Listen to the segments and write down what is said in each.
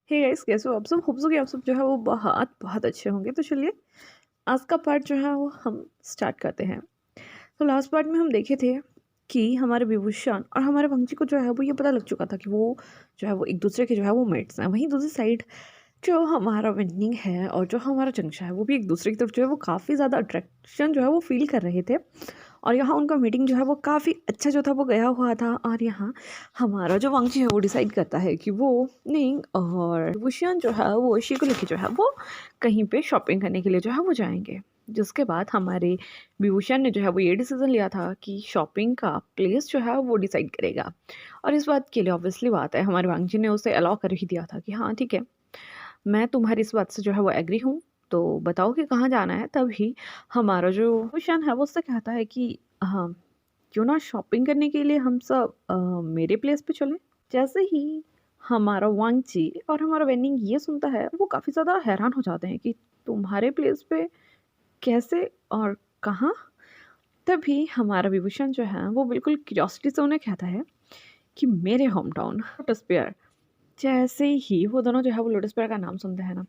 Hey guys, कैसे हो आप सब? होप सो कि आप सब जो है वो बहुत बहुत अच्छे होंगे। तो चलिए आज का पार्ट जो है वो हम स्टार्ट करते हैं। तो लास्ट पार्ट में हम देखे थे कि हमारे विभूषण और हमारे वंशी को जो है वो ये पता लग चुका था कि वो जो है वो एक दूसरे के जो है वो मेट्स हैं। वहीं दूसरी साइड जो हमारा विन्निंग है और जो हमारा चंचा है वो भी एक दूसरे की तरफ जो है वो काफ़ी ज़्यादा अट्रैक्शन जो है वो फील कर रहे थे। और यहाँ उनका मीटिंग जो है वो काफ़ी अच्छा जो था वो गया हुआ था। और यहाँ हमारा जो वांगची है वो डिसाइड करता है कि वो नहीं और भूषण जो है वो इसी को लेके जो है वो कहीं पे शॉपिंग करने के लिए जो है वो जाएंगे। जिसके बाद हमारे विभूषण ने जो है वो ये डिसीजन लिया था कि शॉपिंग का प्लेस जो है वो डिसाइड करेगा। और इस बात के लिए ऑब्वियसली बात है हमारे वांगजी ने उसे अलाउ कर ही दिया था कि हाँ ठीक है, मैं तुम्हारी इस बात से जो है वो एग्री हूँ, तो बताओ कि कहाँ जाना है। तभी हमारा जो भूषण है वो उससे कहता है कि हाँ, क्यों ना शॉपिंग करने के लिए हम सब मेरे प्लेस पे चलें। जैसे ही हमारा वांगची और हमारा वेनिंग ये सुनता है वो काफ़ी ज़्यादा हैरान हो जाते हैं कि तुम्हारे प्लेस पे कैसे और कहाँ। तभी हमारा विभूषण जो है वो बिल्कुल क्यूरियोसिटी से उन्हें कहता है कि मेरे होम टाउन लोटस पेयर। जैसे ही वो दोनों जो है वो लोटस पेयर का नाम सुनते हैं ना,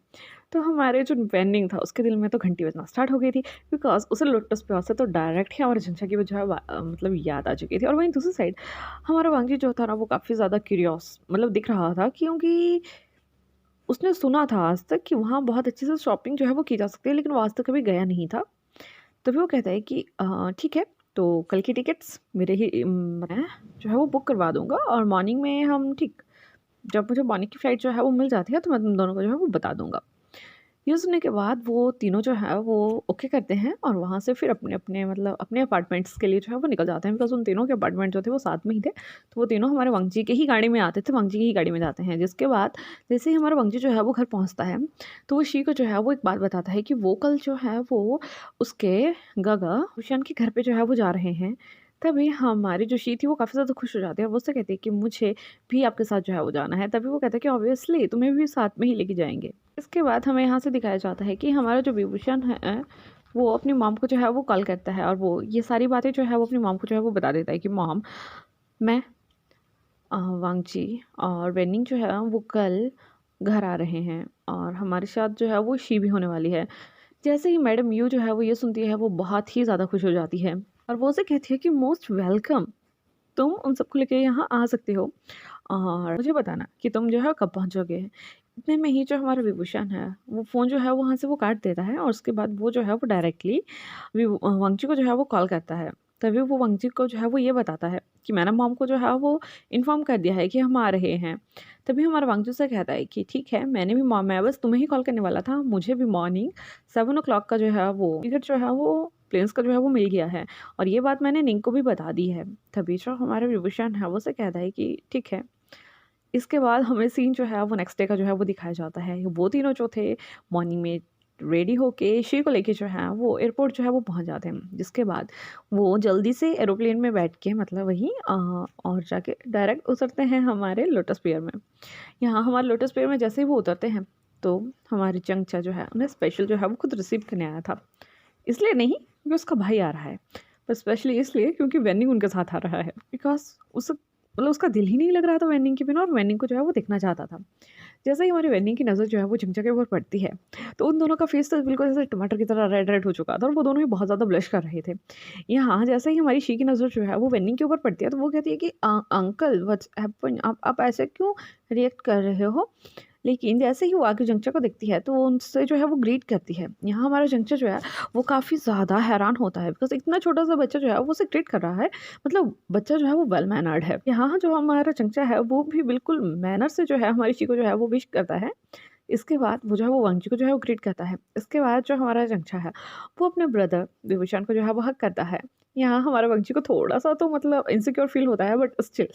तो हमारे जो वेन्डिंग था उसके दिल में तो घंटी बजना स्टार्ट हो गई थी, बिकॉज उसे लोटस प्यार से तो डायरेक्ट ही हमारे झंझा की वो जो है मतलब याद आ चुकी थी। और वहीं दूसरी साइड हमारा वांगी जो था ना वो काफ़ी ज़्यादा क्यूरियस मतलब दिख रहा था, क्योंकि उसने सुना था आज तक कि वहाँ बहुत अच्छे से शॉपिंग जो है वो की जा सकती है, लेकिन वो आज तक कभी गया नहीं था। तभी वो कहता है कि ठीक है, तो कल की टिकट्स मेरे ही मैं जो है वो बुक करवा दूंगा और मॉर्निंग में हम ठीक जब मुझे मॉर्निंग की फ़्लाइट जो है वो मिल जाती है तो मैं तुम दोनों को जो है वो बता दूंगा। ये सुनने के बाद वो तीनों जो है वो ओके करते हैं और वहाँ से फिर अपने-अपने मतलब अपने अपार्टमेंट्स के लिए जो है वो निकल जाते हैं, बिकॉज़ उन तीनों के अपार्टमेंट जो थे वो साथ में ही थे। तो वो तीनों हमारे वांगजी के ही गाड़ी में आते थे, वांगजी की ही गाड़ी में जाते हैं। जिसके बाद जैसे ही हमारा वांगजी जो है वो घर पहुँचता है, तो वो शी को जो है वो एक बात बताता है कि वो कल जो है वो उसके गागा हुसैन के घर पे जो है वो जा रहे हैं। तभी हमारी जो शी थी वो काफ़ी ज़्यादा खुश हो जाती है और वो उससे कहती है कि मुझे भी आपके साथ जो है वो जाना है। तभी वो कहता है कि ऑब्वियसली तुम्हें भी साथ में ही लेके जाएँगे। इसके बाद हमें यहाँ से दिखाया जाता है कि हमारा जो विभूषण है वो अपनी मॉम को जो है वो कॉल करता है और वो ये सारी बातें जो है वो अपनी मॉम को जो है वो बता देता है कि मॉम, मैं वांगची और वेनिंग जो है वो कल घर आ रहे हैं और हमारे साथ जो है वो शी भी होने वाली है। जैसे ही मैडम यू जो है वो ये सुनती है वो बहुत ही ज़्यादा खुश हो जाती है और वो उसे कहती है कि मोस्ट वेलकम, तुम उन सबको लेके यहाँ आ सकते हो और मुझे बताना कि तुम जो है कब पहुँचोगे। इतने में ही जो हमारा विभूषण है वो फ़ोन जो है वहाँ से वो काट देता है और उसके बाद वो जो है वो डायरेक्टली वांगची को जो है वो कॉल करता है। तभी वो वांगची को जो है वो ये बताता है कि मैंने मॉम को जो है वो इन्फॉर्म कर दिया है कि हम आ रहे हैं। तभी हमारा वांगची से कहता है कि ठीक है, मैंने भी मॉम मैं बस तुम्हें ही कॉल करने वाला था, मुझे भी मॉर्निंग 7 का जो है वो टिकट जो है वो प्लेन्स का जो है वो मिल गया है और ये बात मैंने निंग को भी बता दी है। तभी जो हमारा विभूषण है वो उसे कहता है कि ठीक है। इसके बाद हमें सीन जो है वो नेक्स्ट डे का जो है वो दिखाया जाता है। वो तीनों जो थे मॉर्निंग में रेडी होके शी को लेके जो है वो एयरपोर्ट जो है वो पहुंच जाते हैं। जिसके बाद वो जल्दी से एरोप्लेन में बैठ के मतलब वहीं और जाके डायरेक्ट उतरते हैं हमारे लोटस पियर में। यहाँ हमारे लोटस पियर में जैसे ही वो उतरते हैं तो हमारी चंगचा जो है उन्हें स्पेशल जो है वो खुद रिसीव करने आया था। इसलिए नहीं क्योंकि उसका भाई आ रहा है, पर स्पेशली इसलिए क्योंकि वेन्निंग उनके साथ आ रहा है। बिकॉज़ उस मतलब उसका दिल ही नहीं लग रहा था वेन्निंग के बिना और वेन्निंग को जो है वो देखना चाहता था। जैसे ही हमारी वेन्निंग की नज़र जो है वो झंझा के ऊपर पड़ती है, तो उन दोनों का फेस तो बिल्कुल जैसे टमाटर की तरह रेड रेड हो चुका था और वो दोनों ही बहुत ज़्यादा ब्लश कर रहे थे। यहाँ जैसे ही हमारी शी की नज़र जो है वो वेन्निंग के ऊपर पड़ती है, तो वो कहती है कि अंकल व्हाट्स हैपन, आप ऐसे क्यों रिएक्ट कर रहे हो? लेकिन जैसे ही वो आके जंगचा को देखती है तो वो उनसे जो है वो ग्रीट करती है। यहाँ हमारा जंगचा जो है वो काफ़ी ज़्यादा हैरान होता है, बिकॉज़ इतना छोटा-सा बच्चा जो है वो उसे ग्रीट कर रहा है। मतलब बच्चा जो है वो वेल मैनर्ड है। यहाँ जो हमारा चंचा है वो भी बिल्कुल मैनर से जो है हमारी ची को जो है वो विश करता है। इसके बाद वो जो है वो वांगची को जो है वो ग्रीट करता है। इसके बाद जो हमारा चंचा है वो अपने ब्रदर विभूषण को जो है वो हग करता है। यहाँ हमारा वांगची को थोड़ा-सा तो मतलब इनसिक्योर फील होता है, बट स्टिल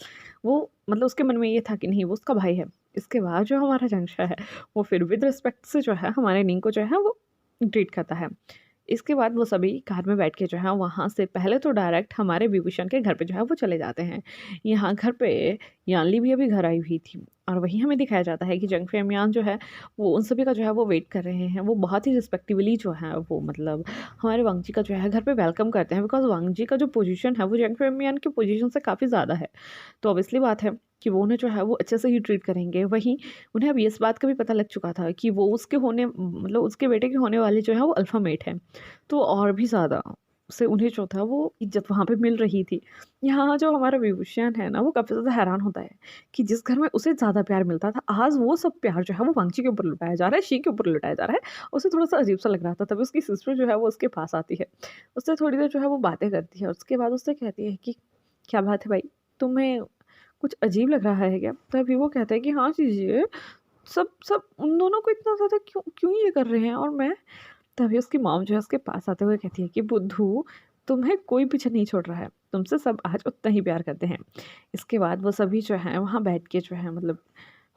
वो मतलब उसके मन में ये था कि नहीं वो उसका भाई है। इसके बाद जो हमारा चंचा है वो फिर विद रिस्पेक्ट से जो है हमारे नींग को जो है वो ग्रीट करता है। इसके बाद वो सभी कार में बैठ के जो है वहाँ से पहले तो डायरेक्ट हमारे विभूषण के घर पे जो है वो चले जाते हैं। यहाँ घर पे यानली भी अभी घर आई हुई थी और वहीं हमें दिखाया जाता है कि जंग फैमियान जो है वो उन सभी का जो है वो वेट कर रहे हैं। वो बहुत ही रिस्पेक्टिवली जो है वो मतलब हमारे वांगजी का जो है घर पे वेलकम करते हैं, बिकॉज़ वांगजी का जो पोजीशन है वो जंग फैमियान की पोजीशन से काफ़ी ज़्यादा है। तो ऑब्वियसली बात है कि वो उन्हें जो है वो अच्छे से ही ट्रीट करेंगे। वहीं उन्हें अब इस बात का भी पता लग चुका था कि वो उसके होने मतलब उसके बेटे के होने वाले जो है वो अल्फ़ा मेट हैं। तो और भी ज़्यादा से उन्हें जो था वो इज़्ज़त वहाँ पे मिल रही थी। यहाँ जो हमारा विभूषण है ना, वो काफ़ी ज़्यादा हैरान होता है कि जिस घर में उसे ज़्यादा प्यार मिलता था, आज वो सब प्यार जो है वो वांगची के ऊपर लुटाया जा रहा है, शी के ऊपर लुटाया जा रहा है। उसे थोड़ा-सा अजीब-सा लग रहा था, तभी उसकी सिस्टर जो है वो उसके पास आती है। उससे थोड़ी देर जो है वो बातें करती है और उसके बाद उससे कहती है कि, "क्या बात है भाई, तुम्हें कुछ अजीब लग रहा है क्या?" तभी वो कहता है कि, "हाँ जीजिए, सब सब उन दोनों को इतना ज़्यादा क्यों क्यों ये कर रहे हैं और मैं?" तभी उसकी मॉम जो है उसके पास आते हुए कहती है कि बुद्धू, तुम्हें कोई पीछे नहीं छोड़ रहा है, तुमसे सब आज उतना ही प्यार करते हैं। इसके बाद वो सभी जो हैं वहाँ बैठ के जो है मतलब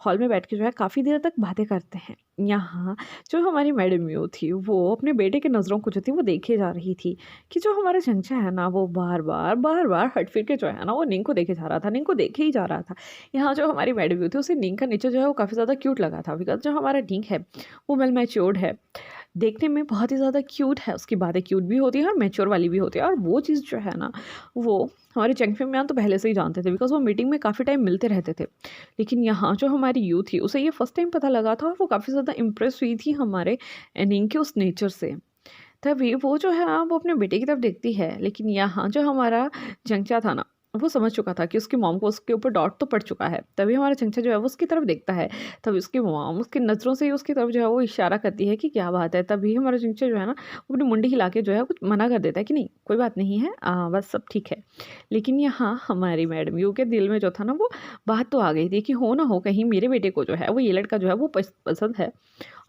हॉल में बैठ के जो है काफ़ी देर तक बातें करते हैं। यहाँ जो हमारी मैडम यू थी वो अपने बेटे की नज़रों को जो थी वो देखे जा रही थी कि जो हमारा चंचा है ना वो बार-बार हट फिर के जो है ना वो निंग को देखे जा रहा था, निंग को देखे ही जा रहा था। यहाँ जो हमारी मैडम यू थी उसे निंग का नेचर जो है वो काफ़ी ज़्यादा क्यूट लगा था, बिकॉज़ जो हमारा निंग है वो वेल मैच्योर्ड है। देखने में बहुत ही ज़्यादा क्यूट है, उसकी बातें क्यूट भी होती हैं और मैच्योर वाली भी होती है, और वो चीज़ जो है ना, वो हमारे चंग फैमियान तो पहले से ही जानते थे, बिकॉज़ वो मीटिंग में काफ़ी टाइम मिलते रहते थे। लेकिन यहाँ जो हमारी यू थी, उसे ये फर्स्ट टाइम पता लगा था और वो काफ़ी ज़्यादा इम्प्रेस हुई थी हमारे निंग के उस नेचर से। तभी वो जो है वो अपने बेटे की तरफ देखती है, लेकिन यहाँ जो हमारा चंचा था ना, वो समझ चुका था कि उसकी मॉम को उसके ऊपर डाउट तो पड़ चुका है। तभी हमारा चंचा जो है वो उसकी तरफ देखता है। तभी उसकी मॉम उसकी नज़रों से ही उसकी तरफ जो है वो इशारा करती है कि क्या बात है? तभी हमारा चंचा जो है ना, वो अपनी मुंडी हिला के जो है कुछ मना कर देता है कि नहीं, कोई बात नहीं है, बस सब ठीक है। लेकिन यहाँ हमारी मैडम यू के दिल में जो था ना, वो बात तो आ गई थी कि हो ना हो कहीं मेरे बेटे को जो है वो ये लड़का जो है वो पसंद है।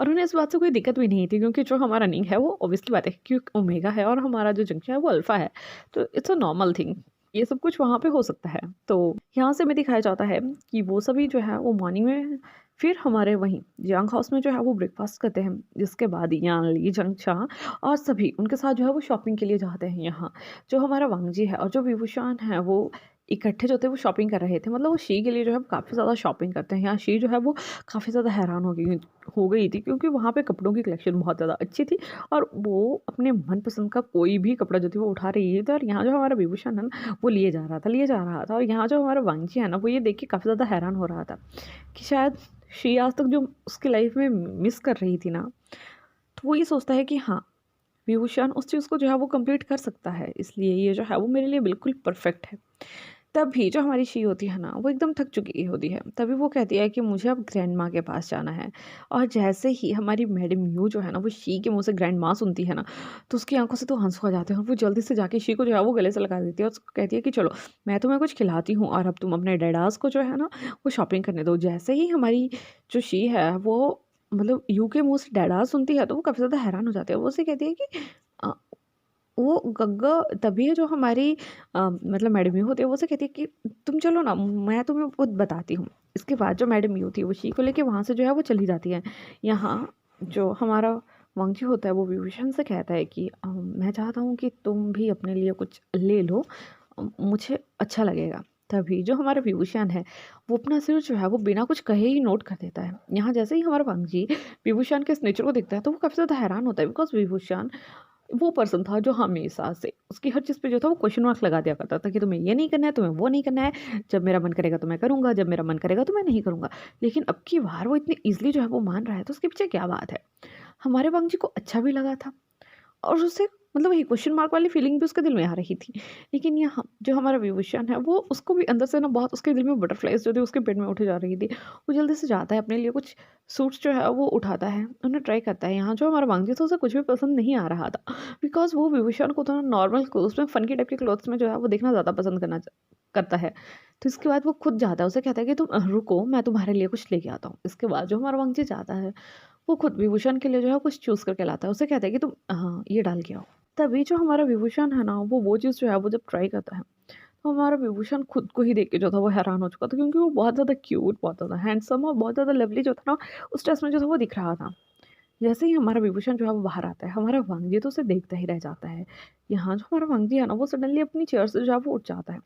और उन्हें इस बात से कोई दिक्कत भी नहीं थी, क्योंकि जो हमारा निंग है वो ऑब्वियसली बात है कि ओमेगा है और हमारा जो जंक्शन है वो अल्फ़ा है। तो इट्स अ नॉर्मल थिंग, ये सब कुछ वहाँ पे हो सकता है। तो यहाँ से हमें दिखाया जाता है कि वो सभी जो है वो मॉर्निंग में फिर हमारे वहीं यांग हाउस में जो है वो ब्रेकफास्ट करते हैं, जिसके बाद यान ली जंगचा और सभी उनके साथ जो है वो शॉपिंग के लिए जाते हैं। यहाँ जो हमारा वांगजी है और जो विभूषान है वो इकट्ठे जो थे वो शॉपिंग कर रहे थे, मतलब वो शी के लिए जो है काफ़ी ज़्यादा शॉपिंग करते हैं। यहाँ शी जो है वो काफ़ी ज़्यादा हैरान हो गई थी, क्योंकि वहाँ पे कपड़ों की कलेक्शन बहुत ज़्यादा अच्छी थी और वो अपने मनपसंद का कोई भी कपड़ा जो थी वो उठा रही थी, और यहाँ जो हमारा विभूषण है ना वो लिए जा रहा था और यहाँ जो हमारा वांगजी है ना वो ये देख के काफ़ी ज़्यादा हैरान हो रहा था कि शायद शी आज तक जो उसकी लाइफ में मिस कर रही थी ना, तो वो ये सोचता है कि हाँ, विभूषण उस चीज़ को जो है वो कंप्लीट कर सकता है, इसलिए ये जो है वो मेरे लिए बिल्कुल परफेक्ट है। तभी जो हमारी शी होती है ना, वो एकदम थक चुकी होती है। तभी वो कहती है कि मुझे अब ग्रैंड माँ के पास जाना है, और जैसे ही हमारी मैडम यू जो है ना, वो शी के मुँह से ग्रैंड माँ सुनती है ना, तो उसकी आँखों से तो आँसू आ जाते हैं और वो जल्दी से जाके शी को जो है वो गले से लगा देती है और उसको कहती है कि चलो, मैं तुम्हें कुछ खिलाती हूँ और अब तुम अपने डैडास को जो है ना, वो शॉपिंग करने दो। जैसे ही हमारी जो शी है वो मतलब यू के मुँह से डैडास सुनती है, तो वो काफ़ी ज़्यादा हैरान हो जाती है। वो उससे कहती है कि अ वो गग्गा तभी है जो हमारी मतलब मैडम यू होती है, वो उसे कहती है कि तुम चलो ना, मैं तुम्हें वो बताती हूँ। इसके बाद जो मैडम यू थी वो शी को लेके वहाँ से जो है वो चली जाती है। यहाँ जो हमारा वांगजी होता है वो विभीषण से कहता है कि मैं चाहता हूँ कि तुम भी अपने लिए कुछ ले लो, मुझे अच्छा लगेगा। तभी जो हमारा विभूषण है वो अपना सिर जो है वो बिना कुछ कहे ही नोट कर देता है। यहाँ जैसे ही हमारा वांगजी विभूषण के इस नेचर को देखता है, तो वो काफ़ी ज़्यादा हैरान होता है, बिकॉज़ विभूषण वो पर्सन था जो हमेशा से उसकी हर चीज़ पे जो था वो क्वेश्चन मार्क लगा दिया करता था कि तुम्हें ये नहीं करना है, तुम्हें वो नहीं करना है, जब मेरा मन करेगा तो मैं करूँगा, जब मेरा मन करेगा तो मैं नहीं करूँगा। लेकिन अब की बार वो इतनी ईज़िली जो है वो मान रहा है, तो उसके पीछे क्या बात है? हमारे वांगजी को अच्छा भी लगा था और उसे मतलब वही क्वेश्चन मार्क वाली फीलिंग भी उसके दिल में आ रही थी। लेकिन यहाँ जो हमारा विभूषण है वो उसको भी अंदर से ना बहुत उसके दिल में बटरफ्लाइज़ जो थे उसके पेट में उठे जा रही थी। वो जल्दी से जाता है अपने लिए कुछ सूट्स जो है वो उठाता है, उन्हें ट्राई करता है। यहाँ जो हमारा वांगजी था उसे कुछ भी पसंद नहीं आ रहा था, बिकॉज़ वो विभूषण को तो नॉर्मल क्लोथ्स में फन की टाइप के क्लोथ्स में जो है वो देखना ज़्यादा पसंद करता है। तो इसके बाद वो खुद जाता है, उसे कहता है कि तुम रुको, मैं तुम्हारे लिए कुछ लेके आता हूँ। इसके बाद जो हमारा वांगजी जाता है, वो खुद विभूषण के लिए जो है कुछ चूज़ करके लाता है। उसे कहता है कि तुम हाँ, ये डाल के आओ। तभी जो हमारा विभूषण है ना, वो चीज़ जो है वो जब ट्राई करता है, तो हमारा विभूषण खुद को ही देख के जो था वो हैरान हो चुका था, क्योंकि वो बहुत ज़्यादा क्यूट, बहुत ज़्यादा हैंडसम और बहुत ज़्यादा लवली जो था ना, उस ड्रेस में जो था वो दिख रहा था। जैसे ही हमारा विभूषण जो है वो बाहर आता है, हमारा वांगजी तो उसे देखता ही रह जाता है। यहाँ जो हमारा वांगजी है ना, वो सडनली अपनी चेयर से जो है वो उठ जाता है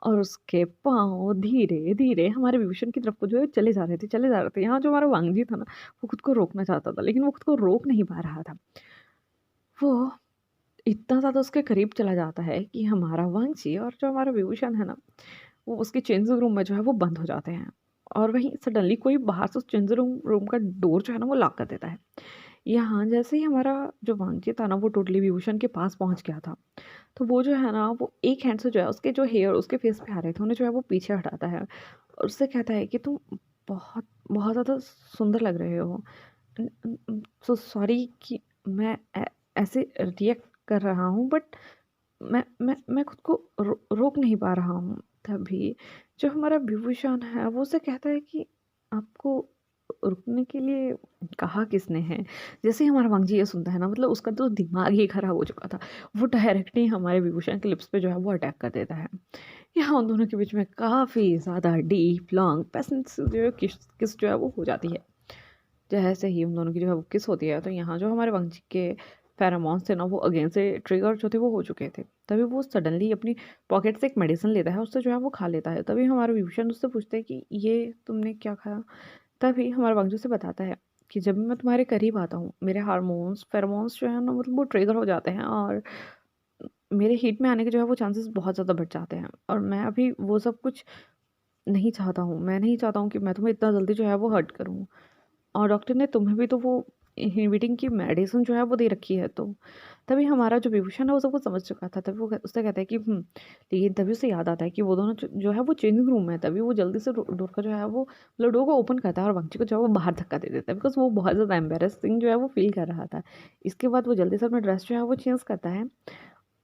और उसके पाँव धीरे-धीरे हमारे विभूषण की तरफ को जो है चले जा रहे थे, चले जा रहे थे। यहाँ जो हमारा वांगजी था ना, वो खुद को रोकना चाहता था, लेकिन वो खुद को रोक नहीं पा रहा था। वो इतना ज़्यादा उसके करीब चला जाता है कि हमारा वांगजी और जो हमारा विभूषण है ना, वो उसके चेंजिंग रूम में जो है वो बंद हो जाते हैं। और वहीं सडनली कोई बाहर से उस चेंजिंग रूम का डोर जो है ना वो लॉक कर देता है। यहाँ जैसे ही हमारा जो वांगजी था ना वो टोटली विभूषण के पास पहुँच गया था। तो वो जो है ना वो एक हैंड से जो है उसके जो हेयर उसके फेस पे आ रहे थे उन्हें जो है वो पीछे हटाता है और उससे कहता है कि तुम बहुत बहुत ज़्यादा सुंदर लग रहे हो। सो सॉरी कि मैं ऐसे रिएक्ट कर रहा हूँ, बट मैं खुद को रोक नहीं पा रहा हूँ। तभी जो हमारा विभूषण है वो उससे कहता है कि आपको रुकने के लिए कहा किसने है? जैसे ही हमारा वांगजी ये सुनता है ना, मतलब उसका तो दिमाग ही खराब हो चुका था। वो डायरेक्टली हमारे विभूषण के लिप्स पे जो है वो अटैक कर देता है। यहाँ उन दोनों के बीच में काफ़ी ज़्यादा डीप लॉन्ग पेशेंस जो है किस किस जो है वो हो जाती है। जैसे ही उन दोनों की जो है वो किस होती है, तो यहाँ जो हमारे वंश के फेरोमोन्स थे ना वो अगेन से ट्रिगर जो थे वो हो चुके थे। तभी वो सडनली अपनी पॉकेट से एक मेडिसिन लेता है, उससे जो है वो खा लेता है। तभी हमारे विभूषण उससे पूछते हैं कि ये तुमने क्या खाया? तभी हमारा वंश उसे बताता है कि जब भी मैं तुम्हारे करीब आता हूँ, मेरे हार्मोन्स फेरोमोन्स जो है ना मतलब वो ट्रिगर हो जाते हैं और मेरे हीट में आने के जो है वो चांसेस बहुत ज़्यादा बढ़ जाते हैं। और मैं अभी वो सब कुछ नहीं चाहता हूँ। मैं नहीं चाहता हूँ कि मैं तुम्हें इतना जल्दी जो है वो हर्ट करूँ। और डॉक्टर ने तुम्हें भी तो वो इनहिबिटिंग की मेडिसिन जो है वो दे रखी है। तो तभी हमारा जो विभूषण है वो सब कुछ समझ चुका था। तभी वो उससे कहता है कि लेकिन तभी उसे याद आता है कि वो दोनों जो है वो चेंजिंग रूम में है। तभी वो जल्दी से डोर का जो है वो मतलब डोर को ओपन करता है और वंशी को जो है वो बाहर धक्का दे देता है, बिकॉज वो बहुत ज़्यादा एम्बेरसिंग जो है वो फील कर रहा था। इसके बाद वो जल्दी से अपना ड्रेस जो है वो चेंज करता है,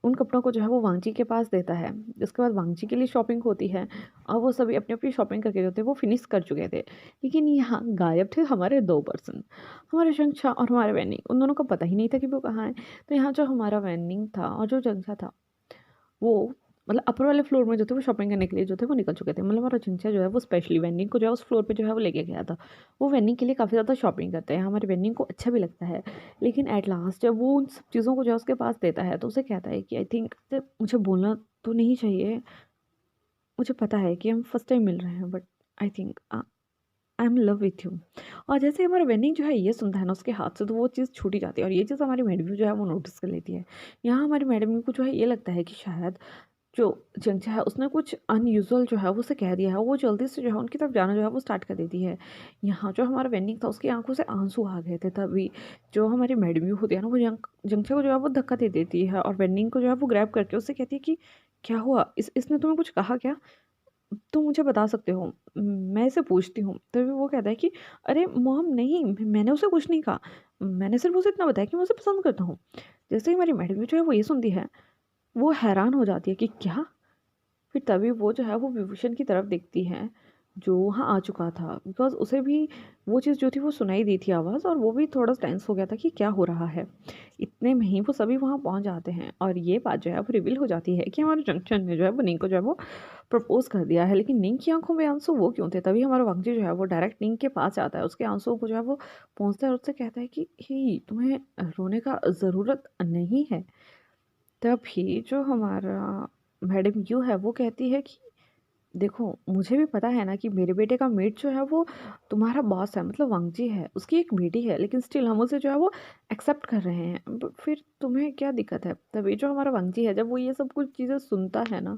उन कपड़ों को जो है वो वांगजी के पास देता है। जिसके बाद वांगजी के लिए शॉपिंग होती है और वो सभी अपनी-अपनी शॉपिंग करके जो थे वो फिनिश कर चुके थे। लेकिन यहाँ गायब थे हमारे 2 पर्सन, हमारे जंक्षा और हमारे वैनिंग। उन दोनों को पता ही नहीं था कि वो कहाँ हैं। तो यहाँ जो हमारा वैनिंग था और जो जंक्षा था वो मतलब अपर वाले फ्लोर में जो थे वो शॉपिंग करने के लिए जो थे वो निकल चुके थे। मतलब हमारा जिनचा जो है वो स्पेशली वेन्निंग को जो है उस फ्लोर पे जो है वो लेके गया था। वो वेन्निंग के लिए काफ़ी ज़्यादा शॉपिंग करते हैं, हमारे वेन्निंग को अच्छा भी लगता है। लेकिन एट लास्ट जब वो उन सब चीज़ों को जो है उसके पास देता है तो उसे कहता है कि आई थिंक मुझे बोलना तो नहीं चाहिए। मुझे पता है कि हम फर्स्ट टाइम मिल रहे हैं, but I think I am love with you. और जैसे ही हमारा वेन्निंग जो है ये सुनता है ना उसके हाथ से, तो वो चीज़ छूटी जाती है और ये चीज़ हमारी मैडम जो है वो नोटिस कर लेती है। यहाँ हमारी मैडम को जो है ये लगता है कि शायद जो जंजा है उसने कुछ अनयूजुअल जो है वो उसे कह दिया है। वो जल्दी से जो है उनकी तरफ जाना जो है वो स्टार्ट कर देती है। यहाँ जो हमारा वेन्निंग था उसकी आंखों से आंसू आ गए थे। तभी जो हमारी मैडम होती है ना वो जंक्षा को जो है वो धक्का दे देती है और वेन्निंग को जो है वो ग्रैब करके उससे कहती है कि क्या हुआ, इसने तुम्हें कुछ कहा क्या? तुम मुझे बता सकते हो, मैं इसे पूछती हूँ। तभी वो कहता है कि अरे मॉम नहीं, मैंने उसे कुछ नहीं कहा, मैंने सिर्फ उसे इतना बताया कि मैं उसे पसंद करता हूँ। जैसे ही हमारी मैडम जो है वो ये सुनती है, वो हैरान हो जाती है कि क्या? फिर तभी वो जो है वो विभूषण की तरफ देखती है, जो वहाँ आ चुका था, बिकॉज़ उसे भी वो चीज़ जो थी वो सुनाई दी थी आवाज़, और वो भी थोड़ा टेंस हो गया था कि क्या हो रहा है। इतने में ही वो सभी वहाँ पहुँच जाते हैं और ये बात जो है वो रिवील हो जाती है कि हमारे जंक्शन ने जो है वो निंग को जो है वो प्रपोज़ कर दिया है। लेकिन निंग की आँखों में आंसू वो क्यों थे? तभी हमारा वांगजी जो है वो डायरेक्ट निंग के पास जाता है, उसके आंसुओं को जो है वो पोंछता है और उससे कहता है कि हे, तुम्हें रोने का ज़रूरत नहीं है। तभी जो हमारा मैडम यू है वो कहती है कि देखो, मुझे भी पता है ना कि मेरे बेटे का मेट जो है वो तुम्हारा बॉस है, मतलब वांगजी है, उसकी एक बेटी है, लेकिन स्टिल हम उसे जो है वो एक्सेप्ट कर रहे हैं। बट फिर तुम्हें क्या दिक्कत है? तभी जो हमारा वांगजी है जब वो ये सब कुछ चीज़ें सुनता है ना,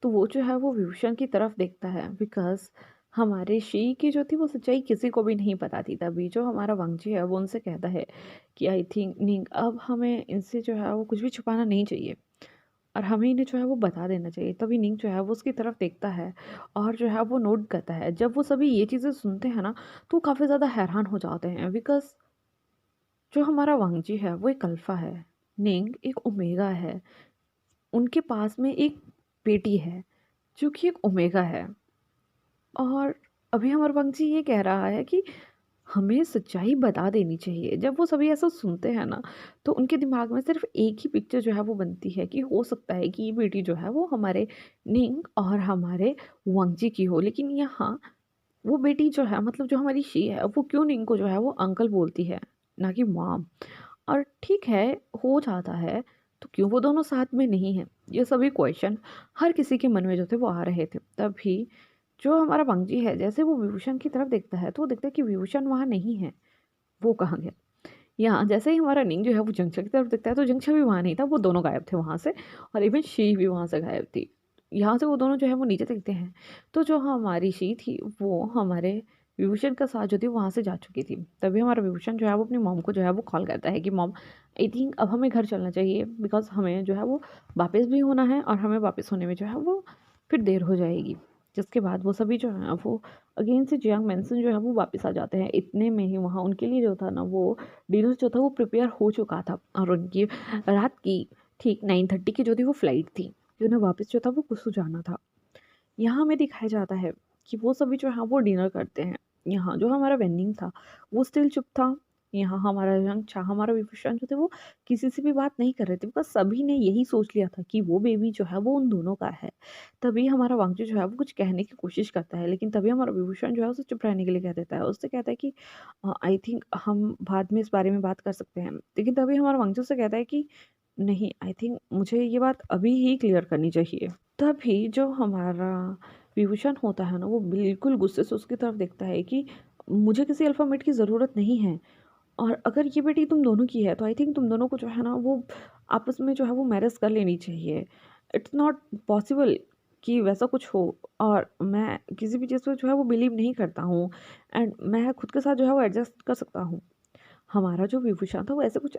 तो वो जो है वो विभूषण की तरफ देखता है, बिकॉज़ हमारे शी की जो थी वो सच्चाई किसी को भी नहीं पता थी। तभी जो हमारा वांगजी है वो उनसे कहता है कि आई थिंक निंग, अब हमें इनसे जो है वो कुछ भी छुपाना नहीं चाहिए और हमें इन्हें जो है वो बता देना चाहिए। तभी निंग जो है वो उसकी तरफ देखता है और जो है वो नोट करता है। जब वो सभी ये चीज़ें सुनते हैं ना, तो वो काफ़ी ज़्यादा हैरान हो जाते हैं, बिकॉज़ जो हमारा वांगजी है वो एक अल्फ़ा है, निंग एक ओमेगा है। उनके पास में एक बेटी है जो कि एक ओमेगा है। और अभी हमारा वांगजी ये कह रहा है कि हमें सच्चाई बता देनी चाहिए। जब वो सभी ऐसा सुनते हैं ना, तो उनके दिमाग में सिर्फ़ एक ही पिक्चर जो है वो बनती है कि हो सकता है कि ये बेटी जो है वो हमारे निंग और हमारे वांगजी की हो। लेकिन यहाँ वो बेटी जो है, मतलब जो हमारी शी है, वो क्यों निंग को जो है वो अंकल बोलती है, ना कि मॉम। और ठीक है, हो जाता है, तो क्यों वो दोनों साथ में नहीं हैं? ये सभी क्वेश्चन हर किसी के मन में जो थे वो आ रहे थे। तभी जो हमारा वांगजी है, जैसे वो विभूषण की तरफ देखता है तो वो देखता है कि विभूषण वहाँ नहीं है, वो कहाँ गया? यहाँ जैसे ही हमारा निंग जो है वो जंगछा की तरफ देखता है तो जंगछा भी वहाँ नहीं था, वो दोनों गायब थे वहाँ से, और इवन शी भी वहाँ से गायब थी। यहाँ से वो दोनों जो है वो नीचे देखते हैं, तो जो हमारी शी थी वो हमारे विभूषण का साथ जो थी वहाँ से जा चुकी थी। तभी हमारा विभूषण जो है वो अपनी मॉम को जो है वो कॉल करता है कि मॉम, आई थिंक अब हमें घर चलना चाहिए, बिकॉज़ हमें जो है वो वापस भी होना है और हमें वापस होने में जो है वो फिर देर हो जाएगी। जिसके बाद वो सभी जो है वो अगेन से जियांग मैंसन जो है वो वापस आ जाते हैं। इतने में ही वहाँ उनके लिए जो था ना वो डिनर जो था वो प्रिपेयर हो चुका था, और उनकी रात की ठीक 9:30 की जो थी वो फ्लाइट थी, कि उन्हें वापस जो था वो कुसू जाना था। यहाँ हमें दिखाया जाता है कि वो सभी जो है वो डिनर करते हैं। यहाँ जो हमारा वेन्निंग था वो स्टिल चुप था। यहाँ हमारा रंगछा, हमारा विभूषण जो थे वो किसी से भी बात नहीं कर रहे थे, बिकॉज़ सभी ने यही सोच लिया था कि वो बेबी जो है वो उन दोनों का है। तभी हमारा वांगजी जो है वो कुछ कहने की कोशिश करता है, लेकिन तभी हमारा विभूषण जो है उसे चुप रहने के लिए कह देता है। उससे कहता है कि आई थिंक हम बाद में इस बारे में बात कर सकते हैं। लेकिन तभी हमारा वांगजी उससे कहता है कि नहीं, आई थिंक मुझे ये बात अभी ही क्लियर करनी चाहिए। तभी जो हमारा विभूषण होता है ना वो बिल्कुल गुस्से से उसकी तरफ देखता है कि मुझे किसी अल्फ़ामेट की ज़रूरत नहीं है, और अगर ये बेटी तुम दोनों की है तो आई थिंक तुम दोनों को जो है ना वो आपस में जो है वो मैरिज कर लेनी चाहिए। इट्स नॉट पॉसिबल कि वैसा कुछ हो, और मैं किसी भी चीज़ पे जो है वो बिलीव नहीं करता हूँ, एंड मैं खुद के साथ जो है वो एडजस्ट कर सकता हूँ। हमारा जो विभूषण था वो ऐसे कुछ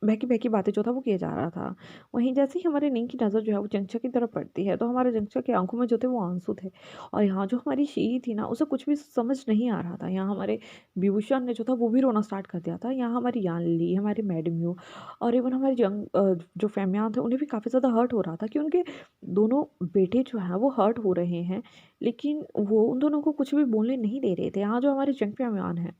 बहकी-बहकी बातें जो था वो किया जा रहा था। वहीं जैसे ही हमारे नींद की नज़र जो है वो जंगछा की तरफ पड़ती है, तो हमारे जंगछा की आँखों में जो थे वो आंसू थे, और यहाँ जो हमारी शी थी ना उसे कुछ भी समझ नहीं आ रहा था। यहाँ हमारे विभूषण ने जो था वो भी रोना स्टार्ट कर दिया था। यहाँ हमारी यानली, हमारी मैडम्यू और इवन हमारे जो फ़ेमियान थे उन्हें भी काफ़ी ज़्यादा हर्ट हो रहा था कि उनके दोनों बेटे जो हैं वो हर्ट हो रहे हैं, लेकिन वो उन दोनों को कुछ भी बोलने नहीं दे रहे थे। यहाँ जो हमारे जंग फ़ेमियान हैं,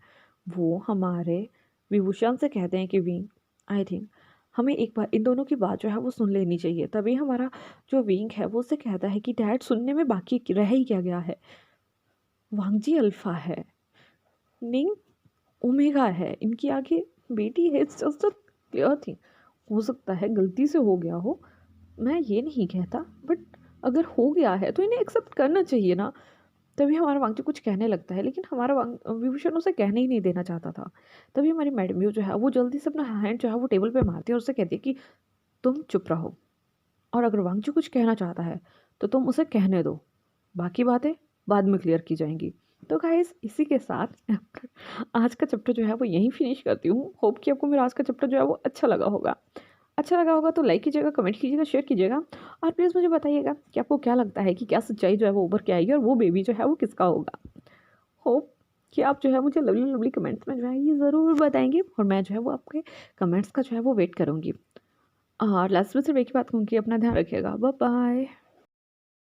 वो हमारे विभूषण से कहते हैं कि विंग, आई थिंक हमें एक बार इन दोनों की बात जो है वो सुन लेनी चाहिए। तभी हमारा जो विंग है वो उससे कहता है कि डैड, सुनने में बाकी रह ही क्या गया है? वांगजी अल्फा है, निंग ओमेगा है, इनकी आगे बेटी है। It's just a clear thing. हो सकता है गलती से हो गया हो, मैं ये नहीं कहता, बट अगर हो गया है तो इन्हें एक्सेप्ट करना चाहिए ना। तभी हमारा वांगजी कुछ कहने लगता है, लेकिन हमारा विभूषण उसे कहने ही नहीं देना चाहता था। तभी हमारी मैडम जो है वो जल्दी से अपना हैंड जो है वो टेबल पे मारती है और उससे कहती है कि तुम चुप रहो, और अगर वांगजी कुछ कहना चाहता है तो तुम उसे कहने दो, बाकी बातें बाद में क्लियर की जाएंगी। तो गाइस इसी के साथ आज का चैप्टर जो है वो यहीं फिनिश करती हूँ। होप कि आपको मेरा आज का चैप्टर जो है वो अच्छा लगा होगा। अच्छा लगा होगा तो लाइक कीजिएगा, कमेंट कीजिएगा, शेयर कीजिएगा, और प्लीज़ मुझे बताइएगा कि आपको क्या लगता है कि क्या सच्चाई जो है वो उभर के आएगी और वो बेबी जो है वो किसका होगा। होप कि आप जो है मुझे लवली लवली कमेंट्स में जो है ये ज़रूर बताएंगे, और मैं जो है वो आपके कमेंट्स का जो है वो वेट करूँगी। और लास्ट में सिर्फ एक ही बात कहूँगी, अपना ध्यान रखिएगा। Bye bye.